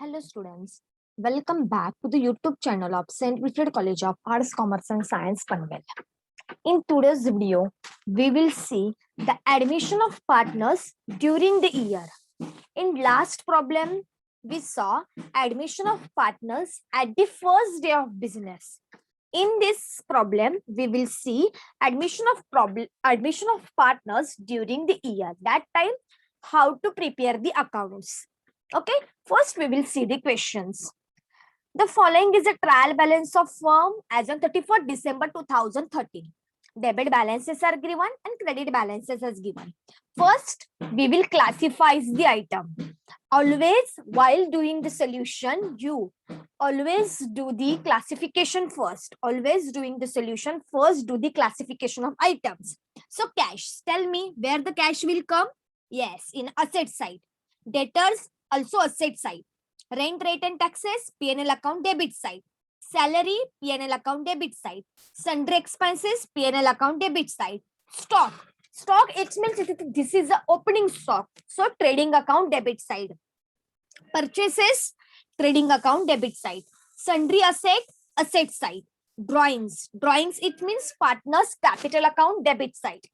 Hello students, welcome back to the YouTube channel of St. Wilfred College of Arts, Commerce and Science, Panvel. In today's video, we will see the admission of partners during the year. In last problem, we saw admission of partners at the first day of business. In this problem, we will see admission of partners during the year. That time, how to prepare the accounts. Okay, first we will see the questions. The following is a trial balance of firm as on 31st December 2013. Debit balances are given and credit balances as given. First, we will classify the item. Always, while doing the solution, you always do the classification first. Always doing the solution first, do the classification of items. So cash, tell me where the cash will come? Yes, in asset side. Debtors, also asset side. Rent, rate and taxes, P&L account debit side. Salary, P&L account debit side. Sundry expenses, P&L account debit side. Stock, it means this is the opening stock. So trading account debit side. Purchases, trading account debit side. Sundry asset side. Drawings, it means partners capital account debit side.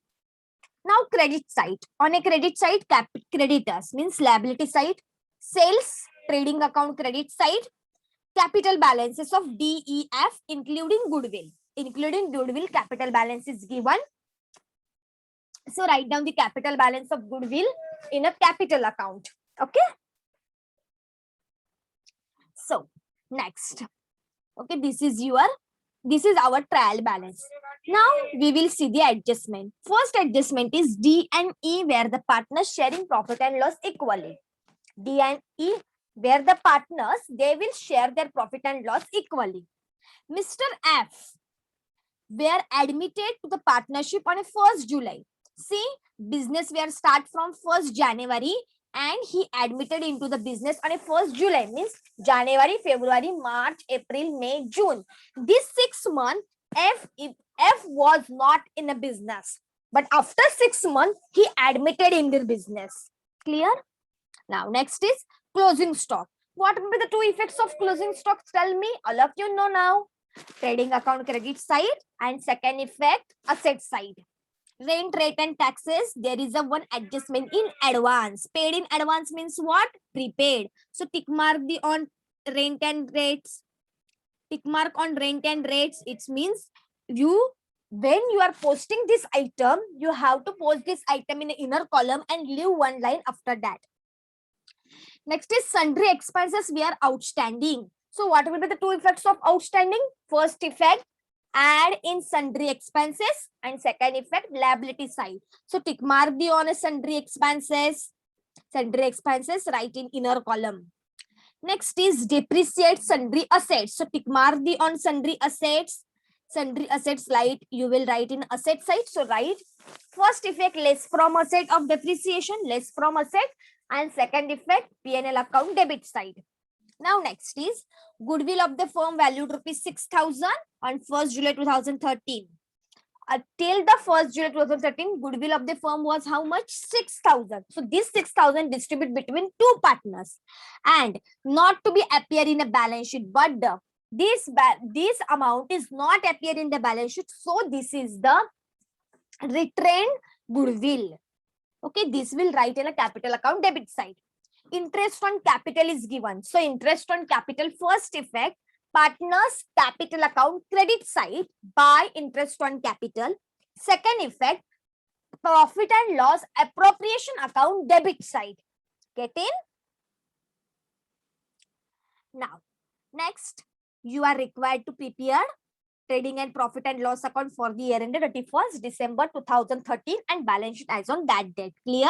Now credit side. On a credit side, creditors means liability side. Sales, trading account credit side. Capital balances of DEF including goodwill. Capital balance is given. So write down the capital balance of goodwill in a capital account. Okay. So next. Okay, this is our trial balance. Now we will see the adjustment. First adjustment is D and E, where the partners sharing profit and loss equally. D and E, where the partners, they will share their profit and loss equally. Mr. F were admitted to the partnership on 1st July. See, business were start from 1st January and he admitted into the business on 1st July, means January, February, March, April, May, June. This 6 months, F was not in a business. But after 6 months, he admitted in the business. Clear? Now, next is closing stock. What will be the two effects of closing stock? Tell me. All of you know now. Trading account credit side and second effect asset side. Rent, rate and taxes. There is a one adjustment in advance. Paid in advance means what? Prepaid. So tick mark the on rent and rates. Tick mark on rent and rates. It means when you are posting this item, you have to post this item in the inner column and leave one line after that. Next is sundry expenses we are outstanding. So what will be the two effects of outstanding? First effect, add in sundry expenses, and second effect, liability side. So tick mark the on a sundry expenses. Sundry expenses, write in inner column. Next is depreciate sundry assets. So tick mark the on sundry assets. Sundry assets, you will write in asset side. So write first effect, less from asset of depreciation, less from asset, and second effect, P&L account debit side. Now next is goodwill of the firm valued rupees 6,000 on 1st July 2013. Till the 1st July 2013, goodwill of the firm was how much? 6,000. So this 6,000 distribute between two partners and not to be appear in a balance sheet, but this amount is not appear in the balance sheet. So this is the retained goodwill. Okay, this will write in a capital account debit side. Interest on capital is given. So interest on capital, first effect, partners capital account credit side by interest on capital. Second effect, profit and loss appropriation account debit side. Get in? Now, next, you are required to prepare trading and profit and loss account for the year ended 31st December 2013 and balance sheet as on that date. Clear?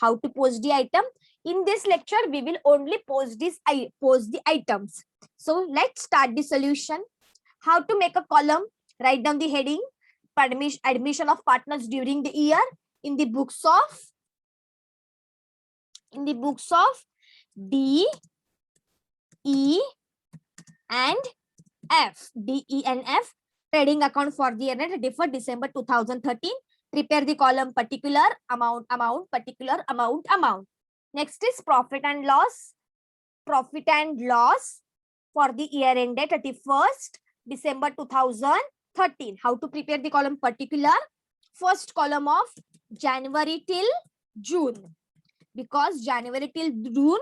How to post the item? In this lecture, we will only post the items. So let's start the solution. How to make a column? Write down the heading. Admission of partners during the year in the books of D, E, and F. D, E, and F. Trading account for the year ended December 2013. Prepare the column particular amount, particular amount. Next is profit and loss. profit and loss for the year ended 31st December 2013. How to prepare the column particular? First column of January till June. Because January till June,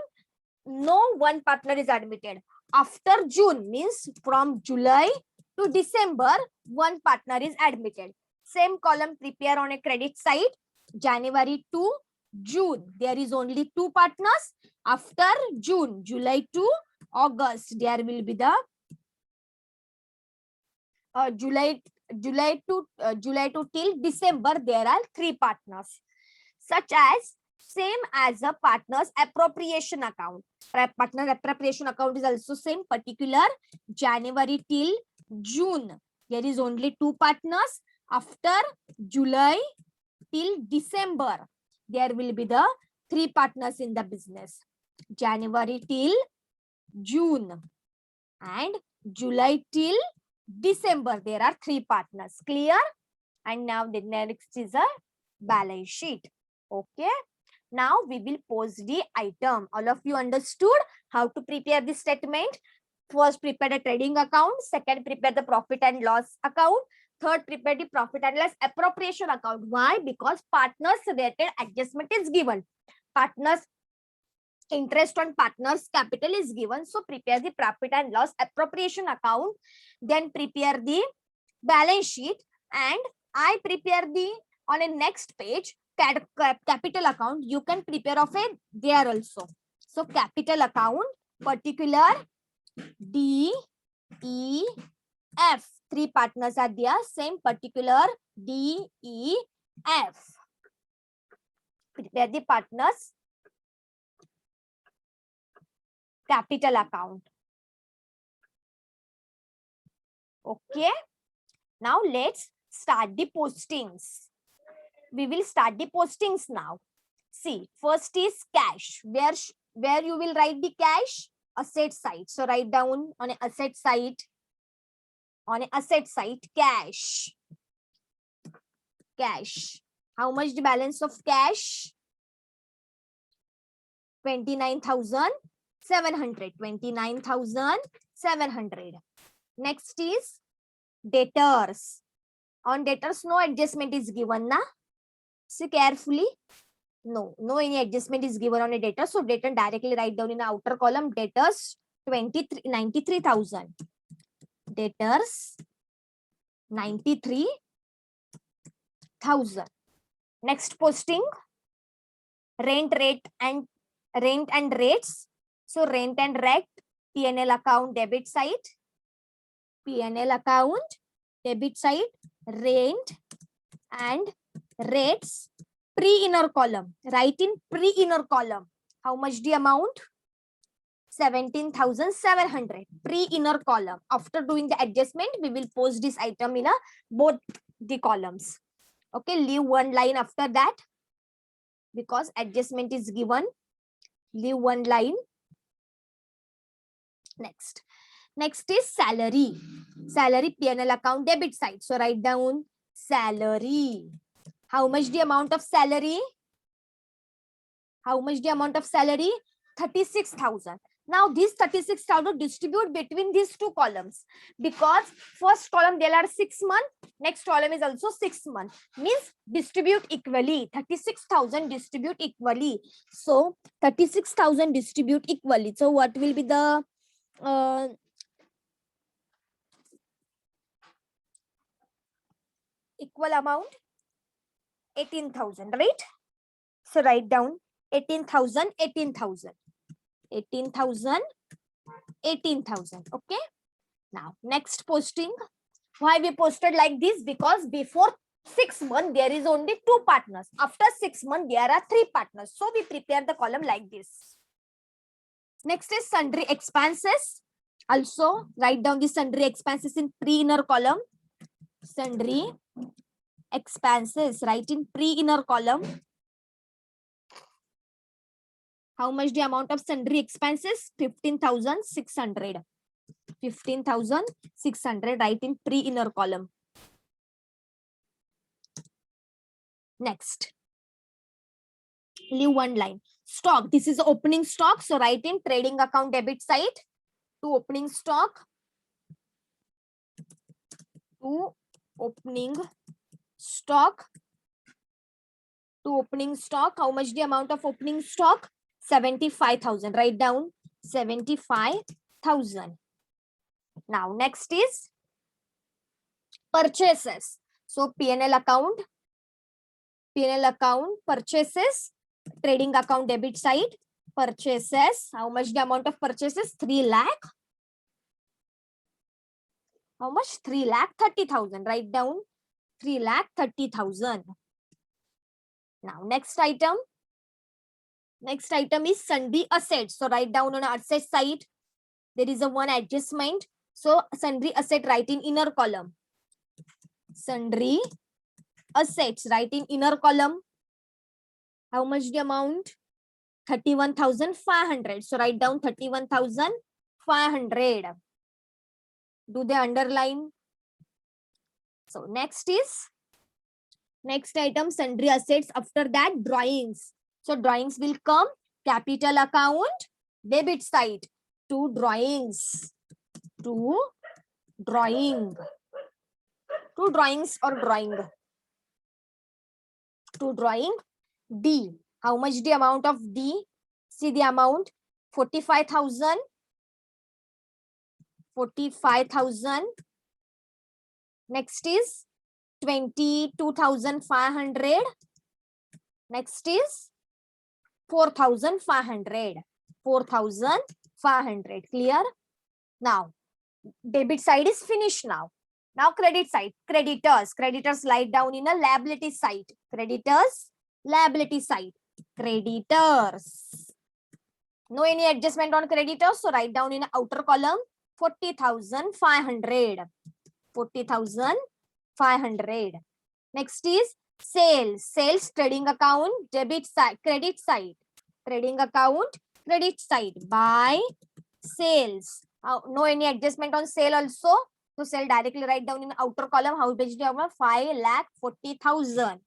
no one partner is admitted. After June means from July to December, one partner is admitted. Same column prepare on a credit side. January to June, there is only two partners. After June, July to August, there will be the July to till December, there are three partners. Such as same as a partner's appropriation account. Partner appropriation account is also same, particular January till June. There is only two partners. After July till December, there will be the three partners in the business. January till June and July till December, there are three partners. Clear? And now the next is a balance sheet. Okay. Now we will post the item. All of you understood how to prepare the statement? First, prepare the trading account. Second, prepare the profit and loss account. Third, prepare the profit and loss appropriation account. Why? Because partners related adjustment is given. Partners interest on partners capital is given. So prepare the profit and loss appropriation account. Then prepare the balance sheet. And I prepare the on a next page capital account. You can prepare of it there also. So capital account particular D, E, F. Three partners are there. Same particular D, E, F. Prepare the partners capital account. Okay. Now let's start the postings. We will start the postings now. See, first is cash. Where you will write the cash? Asset side. So write down on an asset side. On an asset side, cash. Cash. How much the balance of cash? 29,700. 29,700. Next is debtors. On debtors, no adjustment is given, na? See carefully. No any adjustment is given on a debtor. So debtor directly write down in the outer column. Debtors 93,000. Debtors 93,000. Next posting, rent and rates. So rent and rate, P&L account debit side. P&L account debit side, rent and rates, pre-inner column. Write in pre-inner column. How much the amount? 17,700. Pre-inner column. After doing the adjustment, we will post this item in both the columns. Okay, leave one line after that because adjustment is given. Leave one line. Next is salary. Salary P&L account debit side. So write down salary. How much the amount of salary? How much the amount of salary? 36,000. Now this 36,000 distribute between these two columns because first column there are 6 months, next column is also 6 months. Means distribute equally. 36,000 distribute equally. So 36,000 distribute equally. So what will be the equal amount? 18,000, right? So write down 18,000, 18,000. 18,000, 18,000. Okay. Now next posting. Why we posted like this? Because before 6 months there is only 2 partners. After 6 months there are 3 partners. So we prepare the column like this. Next is sundry expenses. Also write down the sundry expenses in pre-inner column. Sundry expenses. Write in pre-inner column. How much the amount of sundry expenses? 15,600. 15,600. Write in pre-inner column. Next. Leave one line. stock. This is opening stock. So write in trading account debit side to opening stock. To opening stock. To opening stock. How much the amount of opening stock? 75,000. Write down 75,000. Now next is purchases. So P&L account. P&L account, purchases, trading account debit side, purchases. How much the amount of purchases? 3 lakh. How much? 3,30,000. Write down 3,30,000. Now next item. Next item is sundry assets. So write down on asset side. There is a one adjustment. So sundry asset, write in inner column. Sundry assets, write in inner column. How much the amount? 31,500. So write down 31,500. Do they underline? So next item, sundry assets. After that, drawings. So drawings will come. Capital account, debit side. To drawings. To drawing. To drawings or drawing. To drawing. D. How much the amount of D? See the amount. 45,000. 45,000. Next is 22,500. Next is 4,500. 4,500. Clear? Now, debit side is finished now. Now, credit side. Creditors. Creditors write down in a liability side. Creditors, liability side. Creditors. No any adjustment on creditors. So, write down in the outer column 40,500. 40,500. Next is sales. Sales, trading account, debit side, credit side. Trading account, credit side. Buy, sales. No any adjustment on sale also. So sale directly write down in the outer column. How much do you have? 5,40,000.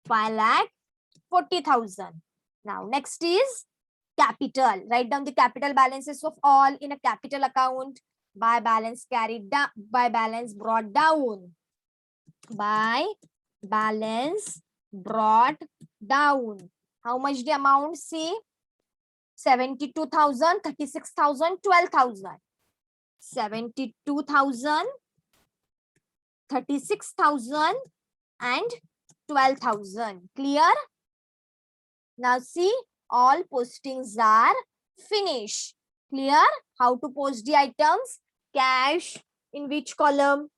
5,40,000. Now next is capital. Write down the capital balances of all in a capital account. By balance carried down. By balance brought down. By balance brought down. How much the amount? See, 72,000, 36,000, 12,000. 72,000, 36,000 and 12,000. Clear? Now see, all postings are finished. Clear? How to post the items? Cash in which column?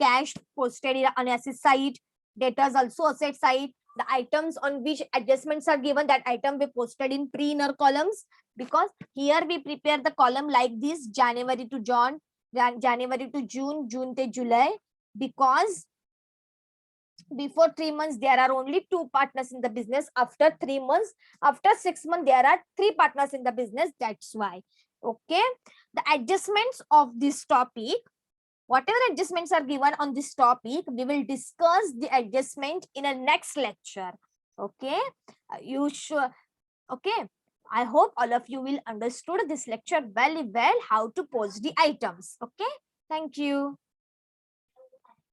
Cash posted on asset side. Debtors also asset side. The items on which adjustments are given, that item we posted in pre-inner columns, because here we prepare the column like this: January to June, June to July, because before 3 months there are only 2 partners in the business. After 3 months, after 6 months there are 3 partners in the business. That's why. Okay, the adjustments of this topic, whatever adjustments are given on this topic, we will discuss the adjustment in a next lecture. Okay, you should. Okay, I hope all of you will understood this lecture very well, how to post the items. Okay, thank you.